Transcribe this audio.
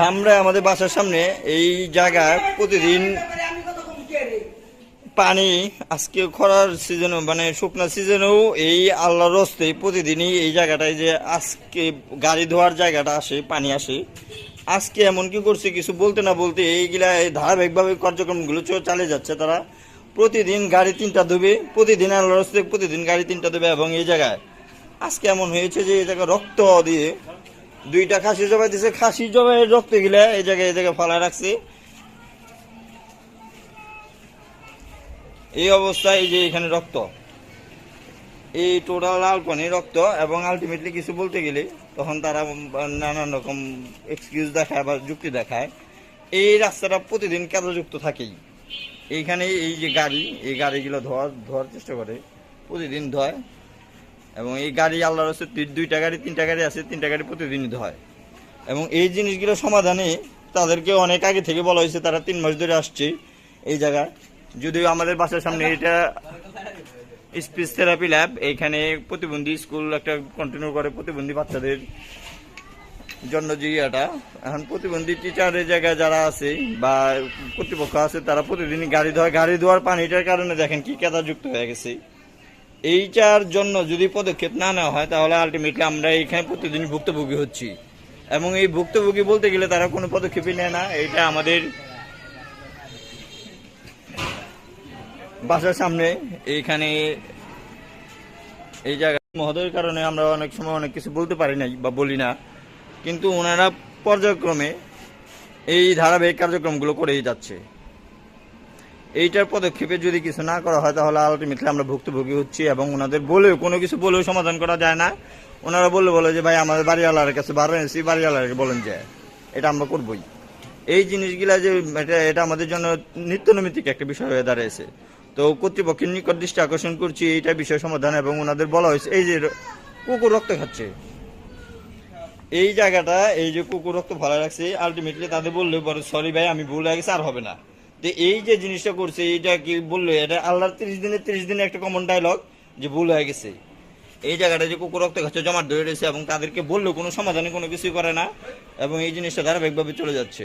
ধামরা আমাদের বাসার সামনে এই জায়গায় প্রতিদিন পানি, আজকে খরার সিজনে মানে শুকনা সিজনেও এই আল্লাহর রস্তে প্রতিদিনই এই জায়গাটায় যে আজকে গাড়ি ধোয়ার জায়গাটা আসে, পানি আসে। আজকে এমন কি করছে কিছু বলতে না বলতে এইগুলা এই ধারাবাহিকভাবে কার্যক্রমগুলো চালিয়ে যাচ্ছে। তারা প্রতিদিন গাড়ি 3টা ধোবে, প্রতিদিন আল্লাহর রস্তে প্রতিদিন গাড়ি 3টা ধোবে। এবং এই জায়গায় আজকে এমন হয়েছে যে এই জায়গায় রক্ত দিয়ে 2টা খাসি জবাই দিয়েছে, খাসি জবাইয়ের রক্ত গিলা এই জায়গায় ফালায় রাখছে। এই অবস্থায় যে এখানে রক্ত, এই টোটাল লাল পানি রক্ত। এবং আলটিমেটলি কিছু বলতে গেলে তখন তারা নানান রকম এক্সকিউজ দেখায় বা যুক্তি দেখায়। এই রাস্তাটা প্রতিদিন কাদাযুক্ত থাকেই। এইখানে এই যে গাড়ি, এই গাড়িগুলো ধোয়ার চেষ্টা করে, প্রতিদিন ধোয়। এবং এই গাড়ি আল্লাহর রাস্তায় 2টা গাড়ি 3টা গাড়ি আছে, 3টা গাড়ি প্রতিদিনই ধোয়। এবং এই জিনিসগুলো সমাধানে তাদেরকে অনেক আগে থেকে বলা হয়েছে, তারা 3 মাস ধরে আসছে এই জায়গায়। যদিও আমাদের বাসার সামনে এটা স্পিচ থেরাপি ল্যাব, এইখানে প্রতিবন্ধী স্কুল একটা কন্টিনিউ করে প্রতিবন্ধী বাচ্চাদের জন্য। যে এটা এখন প্রতিবন্ধী টিচারের জায়গায় যারা আছে বা কর্তৃপক্ষ আছে, তারা প্রতিদিনই গাড়ি ধোয়। গাড়ি ধোয়ার পানিটার কারণে দেখেন কি কাদাযুক্ত হয়ে গেছে। এইটার জন্য যদি পদক্ষেপ না নেওয়া হয় তাহলে আলটিমেটলি আমরা এইখানে প্রতিদিনই ভুক্তভোগী হচ্ছি। এবং এই ভুক্তভোগী বলতে গেলে তারা কোনো পদক্ষেপই নেয় না। এটা আমাদের বাসার সামনে এইখানে এই জায়গা মহোদয়ের কারণে আমরা অনেক সময় অনেক কিছু বলতে পারি নাই বা বলি না, কিন্তু ওনারা পর্যায়ক্রমে এই ধারাবাহিক কার্যক্রমগুলো করেই যাচ্ছে। এইটার পদক্ষেপে যদি কিছু না করা হয় তাহলে আলটিমেটলি আমরা ভুক্তভোগী হচ্ছি। এবং ওনাদের বলেও কোনো কিছু বলেও সমাধান করা যায় না। ওনারা বলে যে ভাই আমাদের বাড়িওয়ালার কাছে বাড়িয়েছি, বাড়িওয়ালাকে বলেন যে এটা আমরা করবই। এই জিনিসগুলা যে এটা আমাদের জন্য নিত্যনৈমিত্তিক একটা বিষয় হয়ে দাঁড়িয়েছে। তো কর্তৃপক্ষের নিকট দৃষ্টি আকর্ষণ করছি এইটা বিষয় সমাধান। এবং ওনাদের বলা হয়েছে এই যে কুকুর রক্ত খাচ্ছে এই জায়গাটা, এই যে কুকুর রক্ত ভালো রাখছে, আলটিমেটলি তাদের বললে বড় সরি ভাই আমি ভুল হয়ে গেছে, আর হবে না। তো এই যে জিনিসটা করছে এইটা কি বললো, এটা আল্লাহর 30 দিনে একটা কমন ডায়লগ যে ভুল হয়ে গেছে। এই জায়গাটা যে কুকুর রক্ত খাচ্ছে জমাট ধরে রয়েছে এবং তাদেরকে বললেও কোনো সমাধানে কোনো কিছুই করে না। এবং এই জিনিসটা ধারাবাহিকভাবে চলে যাচ্ছে।